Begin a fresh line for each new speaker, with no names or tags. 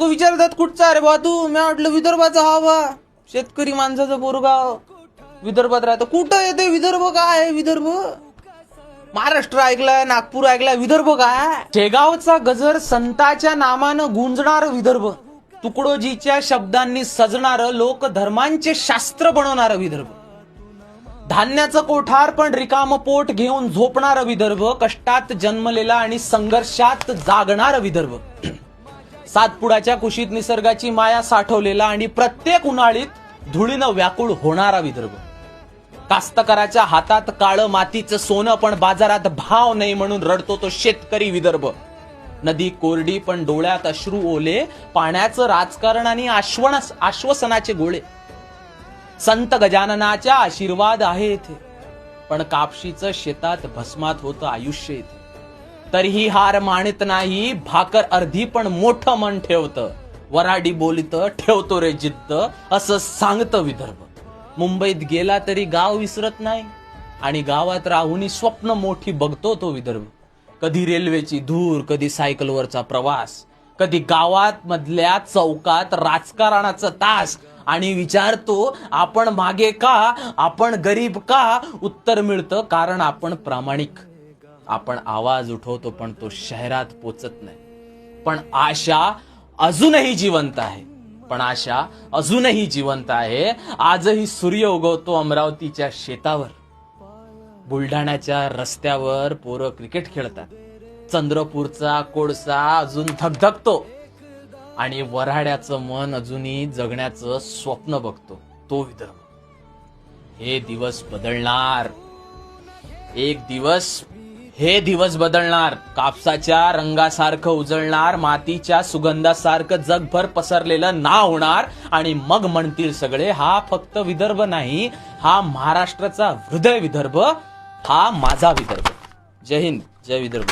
लोक विचारतात कुठचा रे बा तू. मी म्हटलं विदर्भाचा हा बा, शेतकरी माणसाचं बोरगाव, विदर्भात राहतो. कुठं येते विदर्भ? काय आहे विदर्भ? महाराष्ट्र ऐकलाय, नागपूर ऐकलाय, विदर्भ काय? शेगावचा गजर संताच्या नामानं गुंजणार विदर्भ, तुकडोजीच्या शब्दांनी सजणार, लोक धर्मांचे शास्त्र बनवणार विदर्भ, धान्याचं कोठार पण रिकाम पोट घेऊन झोपणार विदर्भ, कष्टात जन्मलेला आणि संघर्षात जागणार विदर्भ, सातपुडाच्या कुशीत निसर्गाची माया साठवलेला आणि प्रत्येक उन्हाळीत धुळीनं व्याकुळ होणारा विदर्भ, कास्तकाराच्या हातात काळं मातीचं सोनं पण बाजारात भाव नाही म्हणून रडतो तो शेतकरी विदर्भ, नदी कोरडी पण डोळ्यात अश्रू ओले, पाण्याचं राजकारण आणि आश्वासनाचे गोळे, संत गजाननाच्या आशीर्वाद आहे इथे, पण कापशीचं शेतात भस्मात होतं आयुष्य इथे, तरीही हार मानत नाही, भाकर अर्धी पण मोठं मन ठेवतं, वराडी बोलित ठेवतो रे जिद्द, असं सांगतं विदर्भ. मुंबईत गेला तरी गाव विसरत नाही आणि गावात राहून स्वप्न मोठी बघतो तो विदर्भ, कधी रेल्वेची धूर, कधी सायकलवरचा प्रवास, कधी गावात मधल्या चौकात राजकारणाचा तास, आणि विचारतो आपण मागे का, आपण गरीब का? उत्तर मिळतं कारण आपण प्रामाणिक, आपण आवाज उठवतो पण तो शहरात पोचत नाही, पण आशा अजूनही जिवंत आहे, पण आशा अजूनही जिवंत आहे. आजही सूर्य उगवतो अमरावतीच्या शेतावर, बुलढाण्याच्या रस्त्यावर पोरं क्रिकेट खेळतात, चंद्रपूरचा कोळसा अजून धगधगतो आणि वऱ्हाड्याचं मन अजूनही जगण्याचं स्वप्न बघतो तो विदर्भ. हे दिवस बदलणार, एक दिवस हे दिवस बदलणार, कापसाच्या रंगासारखं उजळणार, मातीच्या सुगंधासारखं जगभर पसरलेलं नाव होणार आणि मग म्हणतील सगळे हा फक्त विदर्भ नाही, हा महाराष्ट्राचा हृदय विदर्भ, हा माझा विदर्भ. जय हिंद, जय विदर्भ.